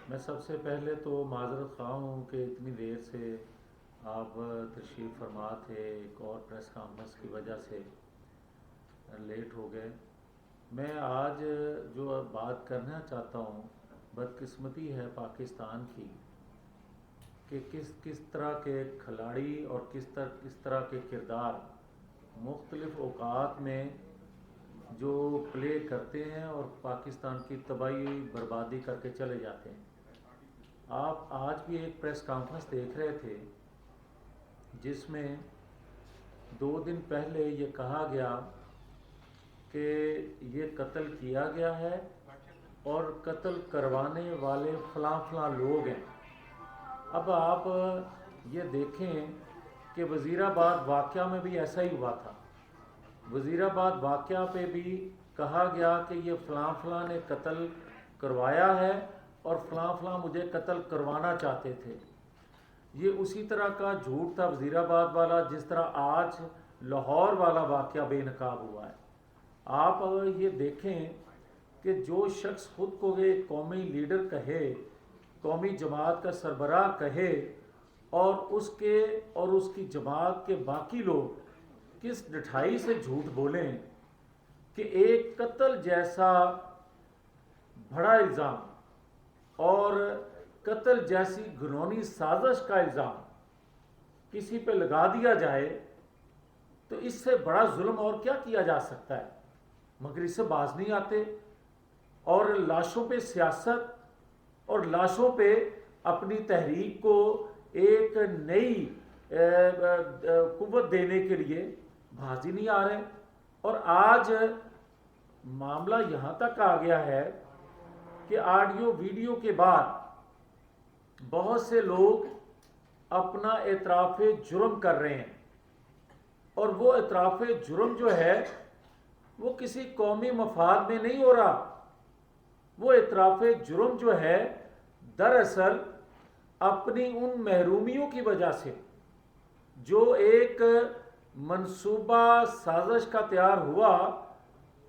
میں سب سے پہلے تو معذرت خواہ ہوں کہ اتنی دیر سے آپ تشریف فرما تھے، ایک اور پریس کانفرنس کی وجہ سے لیٹ ہو گئے۔ میں آج جو بات کرنا چاہتا ہوں، بدقسمتی ہے پاکستان کی کہ کس طرح کے کھلاڑی اور کس طرح کے کردار مختلف اوقات میں جو پلے کرتے ہیں اور پاکستان کی تباہی بربادی کر کے چلے جاتے ہیں۔ آپ آج بھی ایک پریس کانفرنس دیکھ رہے تھے جس میں 2 دن پہلے یہ کہا گیا کہ یہ قتل کیا گیا ہے اور قتل کروانے والے فلاں فلاں لوگ ہیں۔ اب آپ یہ دیکھیں کہ وزیر آباد واقعہ میں بھی ایسا ہی ہوا تھا۔ وزیر آباد واقعہ پہ بھی کہا گیا کہ یہ فلاں فلاں نے قتل کروایا ہے اور فلاں فلاں مجھے قتل کروانا چاہتے تھے۔ یہ اسی طرح کا جھوٹ تھا وزیر آباد والا جس طرح آج لاہور والا واقعہ بے نقاب ہوا ہے۔ آپ یہ دیکھیں کہ جو شخص خود کو ایک قومی لیڈر کہے، قومی جماعت کا سربراہ کہے، اور اس کی جماعت کے باقی لوگ کس ڈٹھائی سے جھوٹ بولیں کہ ایک قتل جیسا بڑا الزام اور قتل جیسی گھنونی سازش کا الزام کسی پہ لگا دیا جائے تو اس سے بڑا ظلم اور کیا کیا جا سکتا ہے؟ مگر اس سے باز نہیں آتے اور لاشوں پہ سیاست اور لاشوں پہ اپنی تحریک کو ایک نئی قوت دینے کے لیے باز ہی نہیں آ رہے۔ اور آج معاملہ یہاں تک آ گیا ہے کہ آڈیو ویڈیو کے بعد بہت سے لوگ اپنا اعتراف جرم کر رہے ہیں، اور وہ اعتراف جرم جو ہے وہ کسی قومی مفاد میں نہیں ہو رہا۔ وہ اعتراف جرم جو ہے دراصل اپنی ان محرومیوں کی وجہ سے جو ایک منصوبہ سازش کا تیار ہوا،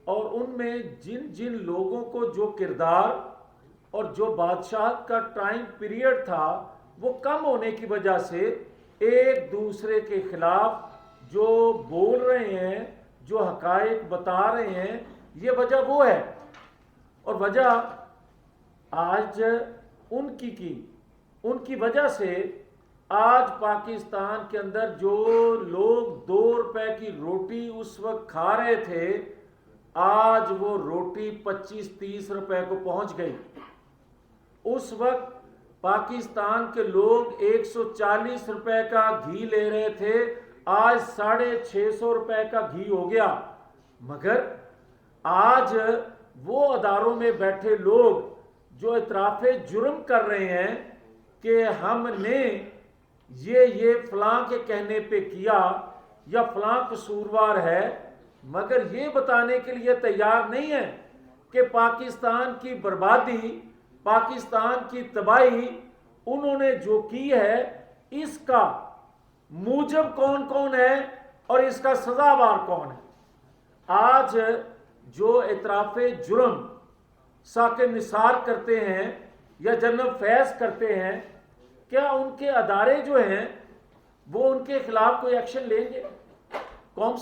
اور ان میں جن لوگوں کو جو کردار اور جو بادشاہت کا ٹائم پیریڈ تھا وہ کم ہونے کی وجہ سے ایک دوسرے کے خلاف جو بول رہے ہیں، جو حقائق بتا رہے ہیں، یہ وجہ وہ ہے۔ اور وجہ آج ان کی وجہ سے آج پاکستان کے اندر جو لوگ 2 روپے کی روٹی اس وقت کھا رہے تھے، آج وہ روٹی 25-30 روپے کو پہنچ گئی۔ اس وقت پاکستان کے لوگ 140 روپے کا گھی لے رہے تھے، آج 650 روپے کا گھی ہو گیا۔ مگر آج وہ اداروں میں بیٹھے لوگ جو اعتراف جرم کر رہے ہیں کہ ہم نے یہ فلاں کے کہنے پہ کیا یا فلاں قصوروار ہے، مگر یہ بتانے کے لیے تیار نہیں ہے کہ پاکستان کی بربادی، پاکستان کی تباہی انہوں نے جو کی ہے اس کا موجب کون کون ہے اور اس کا سزاوار کون ہے۔ آج جو اعتراف جرم ثاقب نثار کرتے ہیں یا جنرل فیض کرتے ہیں، کیا ان کے ادارے جو ہیں وہ ان کے خلاف کوئی ایکشن لیں گے؟ قوم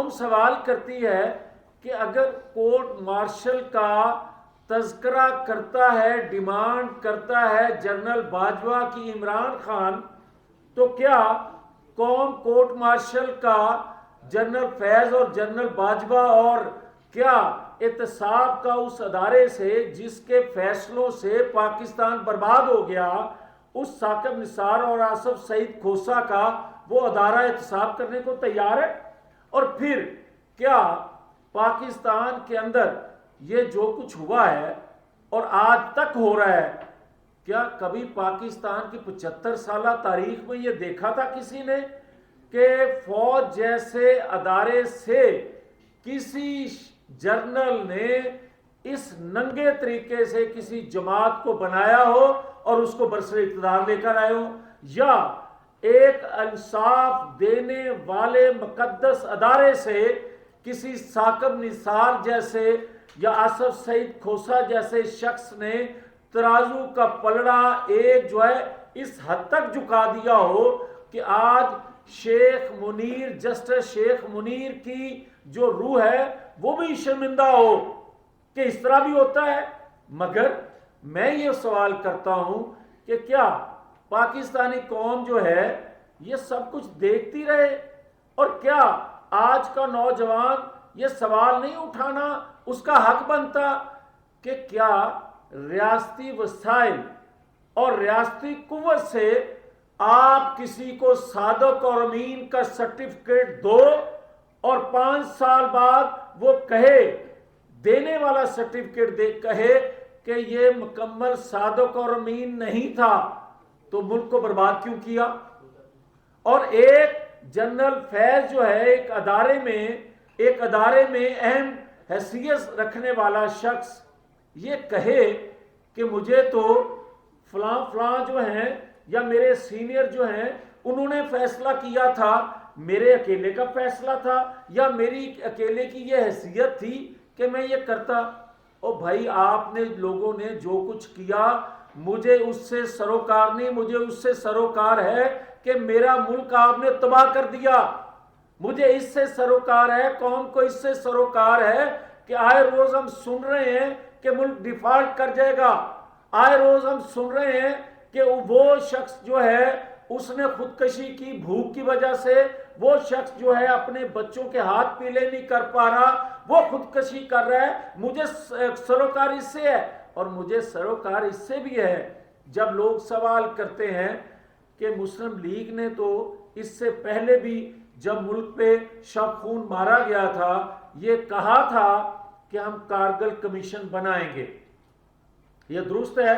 سوال کرتی ہے کہ اگر کورٹ مارشل کا تذکرہ کرتا ہے، ڈیمانڈ کرتا ہے جنرل باجوہ کی عمران خان، تو کیا قوم کورٹ مارشل کا جنرل فیض اور جنرل باجوہ اور کیا احتساب کا اس ادارے سے جس کے فیصلوں سے پاکستان برباد ہو گیا، اس ثاقب نثار اور آصف سعید کھوسہ کا وہ ادارہ احتساب کرنے کو تیار ہے؟ اور پھر کیا پاکستان کے اندر یہ جو کچھ ہوا ہے اور آج تک ہو رہا ہے، کیا کبھی پاکستان کی 75 سالہ تاریخ میں یہ دیکھا تھا کسی نے کہ فوج جیسے ادارے سے کسی جرنل نے اس ننگے طریقے سے کسی جماعت کو بنایا ہو اور اس کو برسر اقتدار لے کر آئے ہو؟ یا ایک انصاف دینے والے مقدس ادارے سے کسی ثاقب نثار جیسے یا آصف سعید کھوسہ جیسے شخص نے ترازو کا پلڑا ایک جو ہے اس حد تک جھکا دیا ہو کہ آج شیخ منیر، جسٹس شیخ منیر کی جو روح ہے وہ بھی شرمندہ ہو کہ اس طرح بھی ہوتا ہے۔ مگر میں یہ سوال کرتا ہوں کہ کیا پاکستانی قوم جو ہے یہ سب کچھ دیکھتی رہے؟ اور کیا آج کا نوجوان یہ سوال نہیں اٹھانا اس کا حق بنتا کہ کیا ریاستی وسائل اور ریاستی قوت سے آپ کسی کو صادق اور امین کا سرٹیفکیٹ دو اور 5 سال بعد وہ کہے، دینے والا سرٹیفکیٹ کہے کہ یہ مکمل صادق اور امین نہیں تھا، تو ملک کو برباد کیوں کیا؟ اور ایک جنرل فیض جو ہے ایک ادارے میں اہم حیثیت رکھنے والا شخص یہ کہے کہ مجھے تو فلاں فلاں جو ہیں یا میرے سینئر جو ہیں انہوں نے فیصلہ کیا تھا، میرے اکیلے کا فیصلہ تھا یا میری اکیلے کی یہ حیثیت تھی کہ میں یہ کرتا؟ او بھائی، آپ نے لوگوں نے جو کچھ کیا مجھے اس سے سروکار نہیں، مجھے اس سے سروکار ہے کہ میرا ملک آپ نے تباہ کر دیا۔ مجھے اس سے سروکار ہے، قوم کو اس سے سروکار ہے کہ آئے روز ہم سن رہے ہیں کہ ملک ڈیفالٹ کر جائے گا، آئے روز ہم سن رہے ہیں کہ وہ شخص جو ہے اس نے خودکشی کی بھوک کی وجہ سے، وہ شخص جو ہے اپنے بچوں کے ہاتھ پیلے نہیں کر پا رہا وہ خودکشی کر رہا ہے۔ مجھے سروکار اس سے ہے، اور مجھے سروکار اس سے بھی ہے جب لوگ سوال کرتے ہیں کہ مسلم لیگ نے تو اس سے پہلے بھی جب ملک پہ شب خون مارا گیا تھا یہ کہا تھا کہ ہم کارگل کمیشن بنائیں گے۔ یہ درست ہے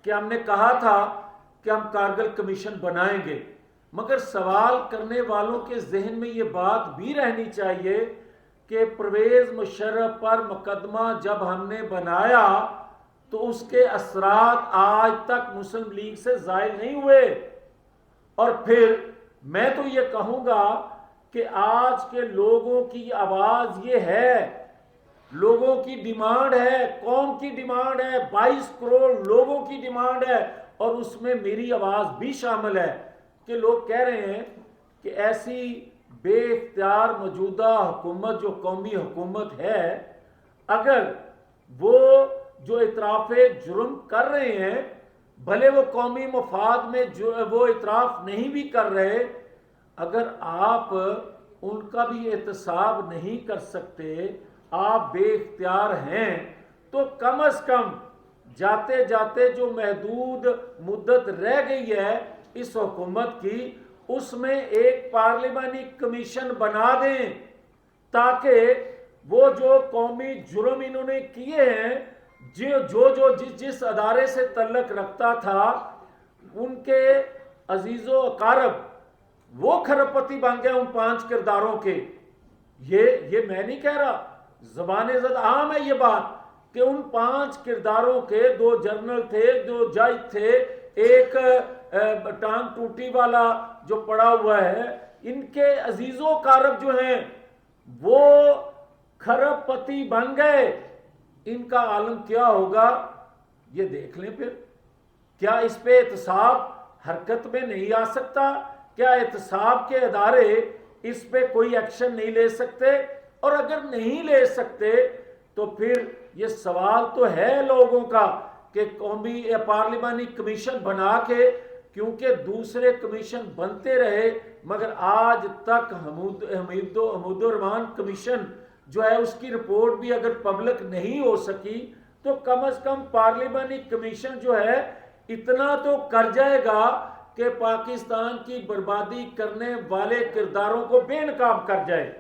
کہ ہم نے کہا تھا کہ ہم کارگل کمیشن بنائیں گے، مگر سوال کرنے والوں کے ذہن میں یہ بات بھی رہنی چاہیے کہ پرویز مشرف پر مقدمہ جب ہم نے بنایا تو اس کے اثرات آج تک مسلم لیگ سے زائل نہیں ہوئے۔ اور پھر میں تو یہ کہوں گا کہ آج کے لوگوں کی آواز یہ ہے، لوگوں کی ڈیمانڈ ہے، قوم کی ڈیمانڈ ہے، 22 کروڑ لوگوں کی ڈیمانڈ ہے، اور اس میں میری آواز بھی شامل ہے کہ لوگ کہہ رہے ہیں کہ ایسی بے اختیار موجودہ حکومت جو قومی حکومت ہے، اگر وہ جو اعتراف جرم کر رہے ہیں، بھلے وہ قومی مفاد میں جو وہ اعتراف نہیں بھی کر رہے، اگر آپ ان کا بھی احتساب نہیں کر سکتے، آپ بے اختیار ہیں، تو کم از کم جاتے جاتے جو محدود مدت رہ گئی ہے اس حکومت کی، اس میں ایک پارلیمانی کمیشن بنا دیں تاکہ وہ جو قومی جرم انہوں نے کیے ہیں، جس ادارے سے تعلق رکھتا تھا، ان کے عزیز و اقارب وہ کھرب پتی بن گئے ان 5 کرداروں کے۔ یہ میں نہیں کہہ رہا، زبان زد عام ہے یہ بات کہ ان 5 کرداروں کے 2 جنرل تھے، 2 جج تھے، ایک ٹانگ ٹوٹی والا جو پڑا ہوا ہے، ان کے عزیز و اقارب جو ہیں وہ کھرب پتی بن گئے۔ ان کا عالم کیا ہوگا یہ دیکھ لیں۔ پھر کیا اس پہ احتساب حرکت میں نہیں آ سکتا؟ کیا احتساب کے ادارے اس پہ کوئی ایکشن نہیں لے سکتے؟ اور اگر نہیں لے سکتے تو پھر یہ سوال تو ہے لوگوں کا کہ قومی یا پارلیمانی کمیشن بنا کے، کیونکہ دوسرے کمیشن بنتے رہے مگر آج تک حمید الرحمان کمیشن جو ہے اس کی رپورٹ بھی اگر پبلک نہیں ہو سکی، تو کم از کم پارلیمانی کمیشن جو ہے اتنا تو کر جائے گا کہ پاکستان کی بربادی کرنے والے کرداروں کو بے نقاب کر جائے۔